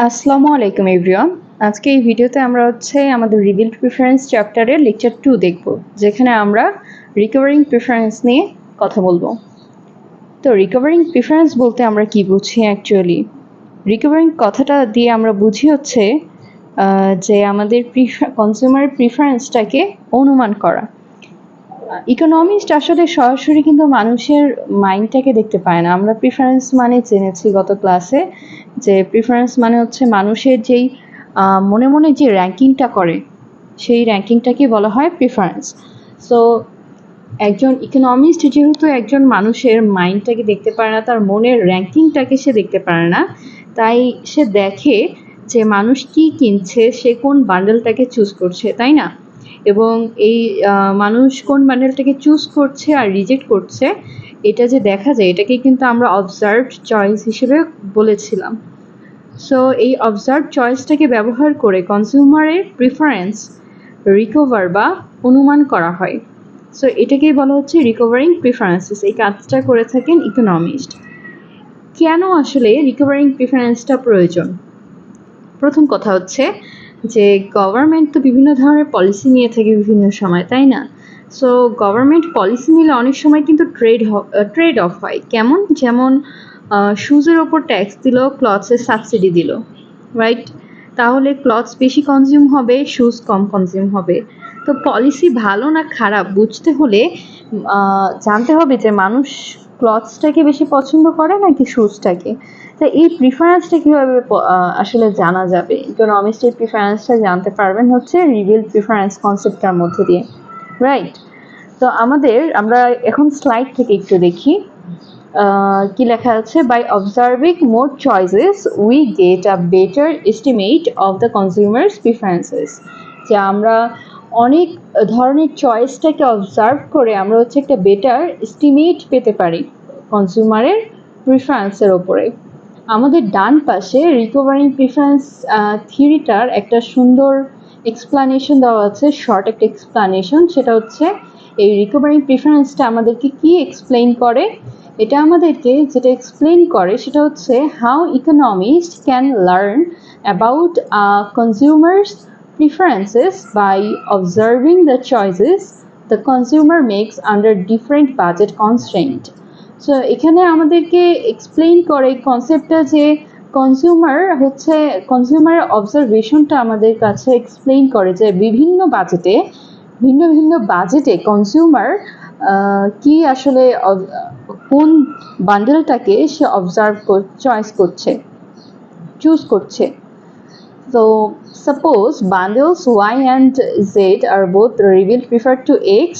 আসসালামু আলাইকুম এভরিওয়ান। আজকে এই ভিডিওতে আমরা আমাদের রিভিলড প্রিফারেন্স চ্যাপ্টারের লেকচার 2 দেখব, যেখানে আমরা রিকভারিং প্রিফারেন্স নিয়ে কথা বলবো। তো রিকভারিং প্রিফারেন্স বলতে আমরা কি বুঝি অ্যাকচুয়ালি? রিকভারিং কথাটা দিয়ে আমরা বুঝি যে আমাদের কনজিউমার প্রিফারেন্সটাকে অনুমান করা। ইকোনমিস্ট আসলে সরাসরি কিন্তু মানুষের মাইন্ডটাকে দেখতে পায় না। আমরা প্রিফারেন্স মানে জেনেছি গত ক্লাসে যে প্রিফারেন্স মানে হচ্ছে মানুষের যেই মনে মনে যে র্যাঙ্কিংটা করে, সেই র্যাঙ্কিংটাকে বলা হয় প্রিফারেন্স। সো একজন ইকোনমিস্ট যেহেতু একজন মানুষের মাইন্ডটাকে দেখতে পারে না, তার মনের র্যাঙ্কিংটাকে সে দেখতে পারে না, তাই সে দেখে যে মানুষ কি কিনছে, সে কোন বান্ডেলটাকে চুজ করছে, তাই না? এবং এই মানুষ কোন বান্ডেলটাকে চুজ করছে আর রিজেক্ট করছে, এটা যে দেখা যায়, এটাকে কিন্তু আমরা অবজার্ভড চয়েস হিসেবে বলেছিলাম। সো এই অবজার্ভ চয়েসটাকে ব্যবহার করে কনজিউমারের প্রিফারেন্স রিকভার বা অনুমান করা হয়। সো এটাকেই বলা হচ্ছে রিকভারিং প্রিফারেন্সেস। এই কাজটা করে থাকেন ইকোনমিস্ট। কেন আসলে রিকভারিং প্রিফারেন্সটা প্রয়োজন? প্রথম কথা হচ্ছে যে গভর্নমেন্ট তো বিভিন্ন ধরনের পলিসি নিয়ে থাকে বিভিন্ন সময়, তাই না? সো গভর্নমেন্ট পলিসি নিলে অনেক সময় কিন্তু ট্রেড অফ হয়। কেমন? যেমন শুজের ওপর ট্যাক্স দিল, ক্লথসের সাবসিডি দিল, রাইট? তাহলে ক্লথস বেশি কনজিউম হবে, শুজ কম কনজিউম হবে। তো পলিসি ভালো না খারাপ বুঝতে হলে জানতে হবে যে মানুষ ক্লথসটাকে বেশি পছন্দ করে নাকি শুজটাকে। তো এই প্রিফারেন্সটা কীভাবে আসলে জানা যাবে? ইকোনমিস্টের প্রিফারেন্সটা জানতে পারবেন হচ্ছে রিভিল প্রিফারেন্স কনসেপ্টটার মধ্যে দিয়ে, রাইট? তো আমরা এখন স্লাইড থেকে একটু দেখি কি লেখা আছে। By observing more choices we get a better estimate of the consumers preferences. যে আমরা অনেক ধরনের চয়েসটাকে অবজার্ভ করে আমরা একটা বেটার এস্টিমেট পেতে পারি কনজিউমারের প্রিফারেন্সের ওপরে। আমাদের ডান পাশে রিকভারিং প্রিফারেন্স থিওরিটার একটা সুন্দর এক্সপ্লানেশন দেওয়া আছে, শর্ট একটা এক্সপ্লানেশন। সেটা হচ্ছে এই রিকভারিং প্রিফারেন্সটা আমাদেরকে কি এক্সপ্লেইন করে। এটা আমাদেরকে যেটা এক্সপ্লেইন করে সেটা হচ্ছে how economist can learn about consumers preferences by observing the choices the consumer makes under different budget constraint. So এখানে আমাদেরকে এক্সপ্লেইন করে কনসেপ্টটা যে কনজিউমারের অবজারভেশনটা আমাদের কাছে এক্সপ্লেইন করে যে ভিন্ন ভিন্ন বাজেটে কনজিউমার কি আসলে কোন বান্ডেলটাকে সে চুজ করছে। So suppose bundles Y and Z are both revealed preferred to X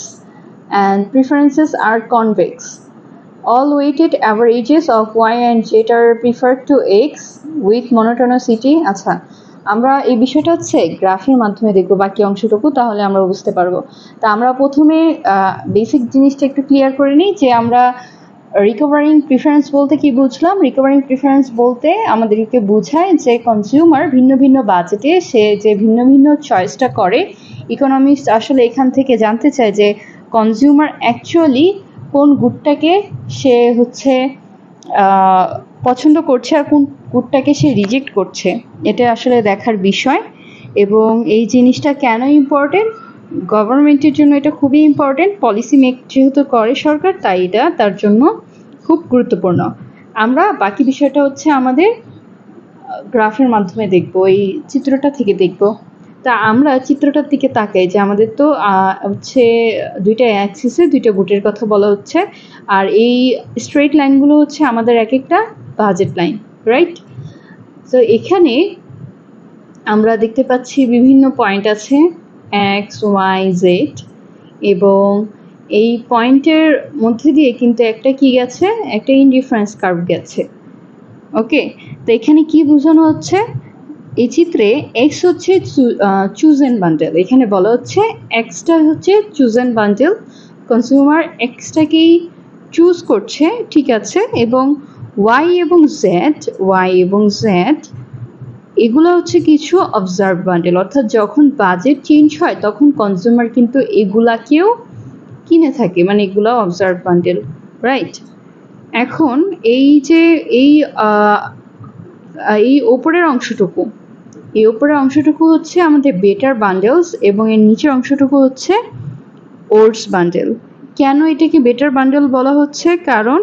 and preferences are convex. All weighted averages of Y and Z are preferred to X with monotonicity. আচ্ছা, আমরা এই বিষয়টা গ্রাফের মাধ্যমে দেখব বাকি অংশটুকু, তাহলে আমরা বুঝতে পারবো। তা আমরা প্রথমে বেসিক জিনিসটা একটু ক্লিয়ার করে নিই যে আমরা রিকভারিং প্রিফারেন্স বলতে কি বুঝলাম। রিকভারিং প্রিফারেন্স বলতে আমাদেরকে বোঝায় যে কনজিউমার ভিন্ন বাজেটে সে যে ভিন্ন চয়েসটা করে। ইকোনমিস্ট আসলে এখান থেকে জানতে চায় যে কনজিউমার অ্যাকচুয়ালি কোন গুডটাকে সে পছন্দ করছে আর কোন গুডটাকে সে রিজেক্ট করছে। এটা আসলে দেখার বিষয়। এবং এই জিনিসটা কেন ইম্পর্টেন্ট? গভর্নমেন্টের জন্য এটা খুবই ইম্পর্টেন্ট। পলিসি মেক যেহেতু করে সরকার, তাই এটা তার জন্য খুব গুরুত্বপূর্ণ। আমরা বাকি বিষয়টা আমাদের গ্রাফের মাধ্যমে দেখব, এই চিত্রটা থেকে দেখব। তা আমরা চিত্রটার দিকে তাকাই যে আমাদের তো দুইটা অ্যাক্সিসে দুইটা গুটের কথা বলা হচ্ছে, আর এই স্ট্রেট লাইনগুলো আমাদের এক একটা বাজেট লাইন, রাইট? তো এখানে আমরা দেখতে পাচ্ছি বিভিন্ন পয়েন্ট আছে X, Y, Z, এবং এই পয়েন্টের মধ্যে দিয়ে কিন্তু একটা কি গেছে, একটা ইনডিফারেন্স কার্ভ গেছে। ওকে, তো এখানে কি বোঝানো হচ্ছে? এই চিত্রে X হচ্ছে চুজেন বান্ডেল। এখানে বলা হচ্ছে Xটা হচ্ছে চুজেন বান্ডেল, কনজিউমার Xটাকেই চুজ করছে, ঠিক আছে। এবং Y এবং Z এগুলো কিছু অবজার্ভ বান্ডেল, অর্থাৎ যখন বাজেট চেঞ্জ হয় তখন কনজিউমার কিন্তু এগুলাকেও কিনে থাকে, মানে এগুলো অবজার্ভ বান্ডেল, রাইট? এখন এই এই ওপরের অংশটুকু হচ্ছে আমাদের বেটার বান্ডেলস এবং এর নিচের অংশটুকু হচ্ছে ওটস বান্ডেল। কেন এটাকে বেটার বান্ডেল বলা হচ্ছে? কারণ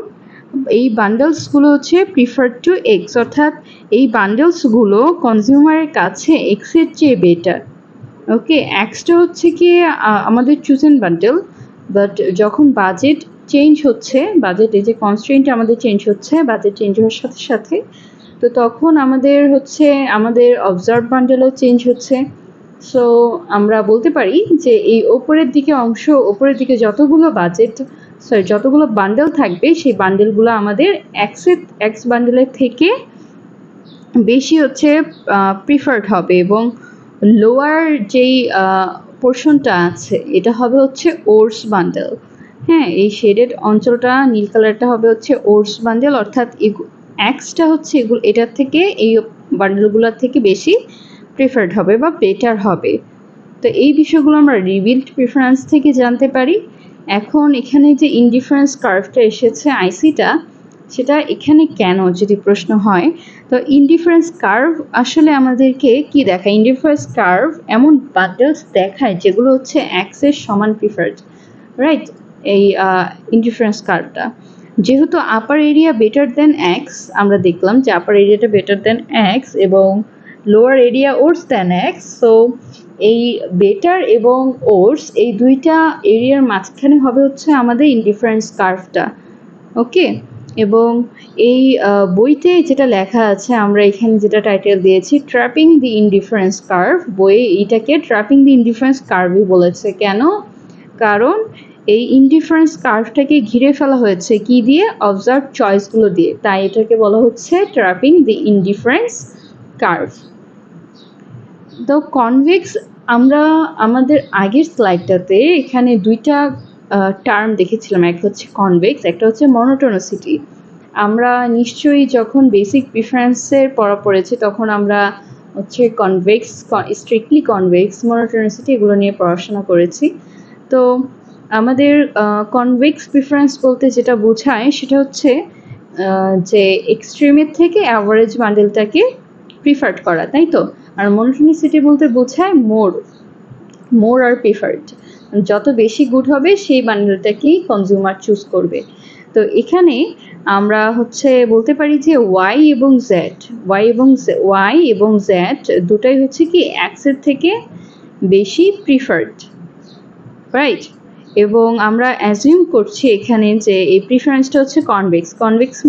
এই বান্ডেলসগুলো হচ্ছে প্রিফার্ড টু এক্স, অর্থাৎ এই বান্ডেলসগুলো কনজিউমারের কাছে এক্সের চেয়ে বেটার। ওকে, এক্সটা হচ্ছে কি আমাদের চুজেন বান্ডেল, বাট যখন বাজেট চেঞ্জ হচ্ছে, বাজেট এই যে কনস্ট্রেন্ট আমাদের চেঞ্জ হচ্ছে, বাজেট চেঞ্জ হওয়ার সাথে সাথে, তো তখন আমাদের হচ্ছে আমাদের অবজার্ভ বান্ডেলও চেঞ্জ হচ্ছে। সো আমরা বলতে পারি যে এই ওপরের দিকে যতগুলো বান্ডেল থাকবে, সেই বান্ডেলগুলো আমাদের এক্স বান্ডেলের থেকে বেশি হচ্ছে প্রিফার্ড হবে, এবং লোয়ার যেই পোর্শনটা আছে এটা হবে হচ্ছে ওটস বান্ডেল। হ্যাঁ, এই শেডেড অঞ্চলটা নীল কালারটা হবে হচ্ছে ওটস বান্ডেল, অর্থাৎ এক্সটা হচ্ছে এটার থেকে, এই বান্ডেলগুলোর থেকে বেশি প্রিফার্ড হবে বা বেটার হবে। তো এই বিষয়গুলো আমরা রিভিলড প্রিফারেন্স থেকে জানতে পারি। এখন এখানে যে ইনডিফারেন্স কার্ভটা এসেছে আইসিটা, সেটা এখানে কেন যদি প্রশ্ন হয়, তো ইনডিফারেন্স কার্ভ আসলে আমাদেরকে কি দেখায়? ইনডিফারেন্স কার্ভ এমন বান্ডেলস দেখায় যেগুলো হচ্ছে এক্সের সমান প্রিফার্ড, রাইট? এই ইনডিফারেন্স কার্ভটা যেহেতু আপার এরিয়া বেটার দেন এক্স, আমরা দেখলাম যে আপার এরিয়াটা বেটার দেন এক্স এবং লোয়ার এরিয়া ওটস দেন এক্স, সো এই বেটার এবং ওটস এই দুইটা এরিয়ার মাঝখানে হবে হচ্ছে আমাদের ইনডিফারেন্স কার্ভটা। ওকে, এবং এই বইতে যেটা লেখা আছে, আমরা এখানে যেটা টাইটেল দিয়েছি ট্র্যাপিং দি ইনডিফারেন্স কার্ভ, বইয়ে এইটাকে ট্র্যাপিং দি ইনডিফারেন্স কার্ভই বলেছে। কেন? কারণ এই ইনডিফারেন্স কার্ভটাকে ঘিরে ফেলা হয়েছে কি দিয়ে? অবজার্ভ চয়েসগুলো দিয়ে, তাই এটাকে বলা হচ্ছে ট্র্যাপিং দি ইনডিফারেন্স কার্ভ। তো কনভেক্স, আমরা আমাদের আগের স্লাইডটাতে এখানে দুইটা টার্ম দেখেছিলাম, একটা হচ্ছে কনভেক্স, একটা হচ্ছে মনোটোনিসিটি। আমরা নিশ্চয়ই যখন বেসিক প্রিফারেন্সের পড়া পড়েছি তখন আমরা হচ্ছে কনভেক্স, স্ট্রিক্টলি কনভেক্স, মনোটোনিসিটি এগুলো নিয়ে পড়াশোনা করেছি। তো আমাদের কনভেক্স প্রিফারেন্স বলতে যেটা বোঝায় সেটা হচ্ছে যে এক্সট্রিমের থেকে অ্যাভারেজ বান্ডেলটাকে প্রিফার্ড করা, তাই তো? আর মনোটোনিসিটি বলতে বোঝায় মোর আর প্রিফার্ড, যত বেশি গুড হবে সেই বান্ডেলটাকেই কনজিউমার চুজ করবে। তো এখানে আমরা হচ্ছে বলতে পারি যে ওয়াই এবং জেড দুটাই হচ্ছে কি এক্সের থেকে বেশি প্রিফার্ড, রাইট? এবং আমরা অ্যাজিউম করছি এখানে যে এই প্রিফারেন্সটা হচ্ছে কনভেক্স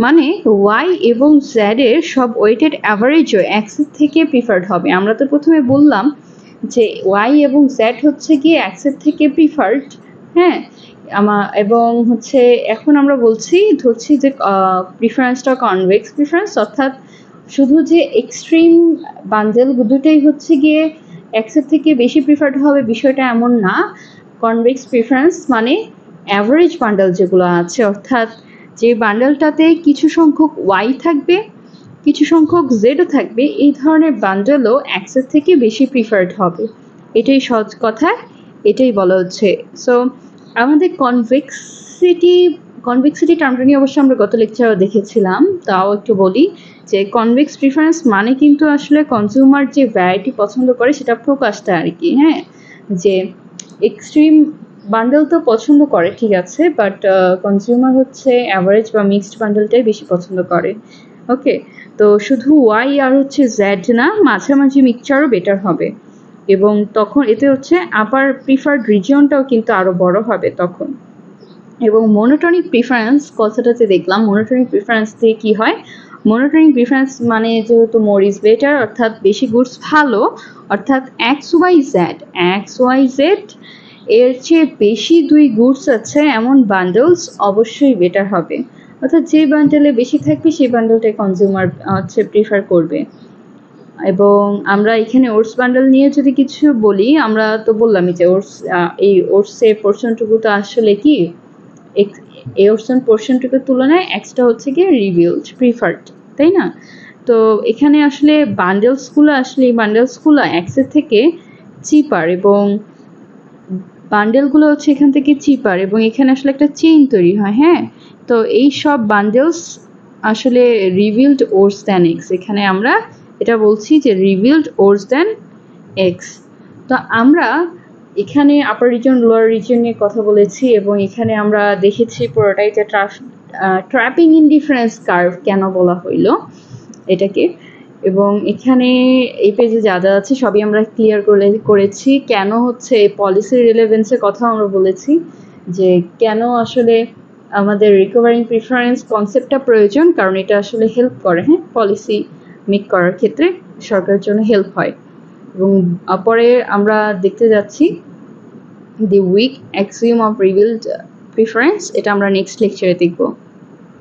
মানে ওয়াই এবং জেড এর সব ওয়েটেড অ্যাভারেজও এক্সের থেকে প্রিফার্ড হবে। আমরা তো প্রথমে বললাম যে ওয়াই এবং জেড হচ্ছে গিয়ে এক্সের থেকে প্রিফার্ড, হ্যাঁ, এবং হচ্ছে এখন আমরা ধরছি যে প্রিফারেন্সটা কনভেক্স প্রিফারেন্স, অর্থাৎ শুধু যে এক্সট্রিম বান্ডেল দুটোই হচ্ছে গিয়ে এক্সের থেকে বেশি প্রিফার্ড হবে বিষয়টা এমন না। কনভেক্স প্রিফারেন্স মানে অ্যাভারেজ বান্ডেল যেগুলো আছে, অর্থাৎ যে বান্ডেলটাতে কিছু সংখ্যক ওয়াই থাকবে, কিছু সংখ্যক জেডও থাকবে, এই ধরনের বান্ডেলও এক্সের থেকে বেশি প্রিফার্ড হবে। এটাই সহজ কথা, এটাই বলা হচ্ছে। সো আমাদের কনভেক্সিটি টার্মটা নিয়ে অবশ্যই আমরা গত লেকচারে দেখেছিলাম, তাও একটু বলি যে কনভেক্স প্রিফারেন্স মানে কিন্তু আসলে কনজিউমার যে ভ্যারাইটি পছন্দ করে সেটা প্রকাশটা আর কি, হ্যাঁ, যে এক্সট্রিম বান্ডেল তো পছন্দ করে ঠিক আছে, বাট কনজিউমার হচ্ছে অ্যাভারেজ বা মিক্সড বান্ডেলটাই বেশি পছন্দ করে। ওকে, তো শুধু ওয়াই আর হচ্ছে জেড না, মাঝামাঝি মিক্সচারও বেটার হবে, এবং তখন এতে হচ্ছে আপার প্রিফার্ড রিজিয়নটাও কিন্তু আরও বড় হবে তখন। এবং মনোটনিক প্রিফারেন্স কথাটাতে দেখলাম, মনোটনিক প্রিফারেন্স দিয়ে কী হয়? মনোটনিক প্রিফারেন্স মানে যেহেতু মোর ইজ বেটার, অর্থাৎ বেশি গুডস ভালো, অর্থাৎ এক্স ওয়াই জেড এর চেয়ে বেশি দুই গুডস আছে এমন বান্ডেলস অবশ্যই বেটার হবে, অর্থাৎ যে বান্ডেলে বেশি থাকবে সেই বান্ডেলটাই কনজিউমার হচ্ছে প্রিফার করবে। এবং আমরা এখানে ওটস বান্ডেল নিয়ে যদি কিছু বলি, আমরা তো বললামই যে এই ওটসের পোর্শনটুকু তো আসলে কি এই ওটসের পোর্শনটুকুর তুলনায় এক্সটা হচ্ছে কি রিভিলড প্রিফার্ড, তাই না? তো এখানে আসলে বান্ডেলসগুলো এক্সের থেকে চিপার, এবং বান্ডেলগুলো হচ্ছে এখান থেকে চিপার, এবং এখানে আসলে একটা চেইন তৈরি হয়, হ্যাঁ। তো এই সব বান্ডেলস আসলে রিভিলড ওর্স দ্যান এক্স, এখানে আমরা এটা বলছি যে রিভিলড ওর্স দ্যান এক্স। তো আমরা এখানে আপার রিজন লোয়ার রিজন নিয়ে কথা বলেছি এবং এখানে আমরা দেখেছি পুরোটাই যে ট্র্যাপিং ইনডিফারেন্স কার্ভ কেন বলা হইলো এটাকে, এবং এখানে এই পেজে যা যা আছে সবই আমরা ক্লিয়ার করেছি। কেন হচ্ছে পলিসি রিলেভেন্সের কথা আমরা বলেছি, যে কেন আসলে আমাদের রিকভারিং প্রিফারেন্স কনসেপ্টটা প্রয়োজন, কারণ এটা আসলে হেল্প করে, হ্যাঁ, পলিসি মেক করার ক্ষেত্রে সরকারের জন্য হেল্প হয়। এবং পরে আমরা দেখতে যাচ্ছি the weak axiom of revealed preference, এটা আমরা নেক্সট লেকচারে দেখব।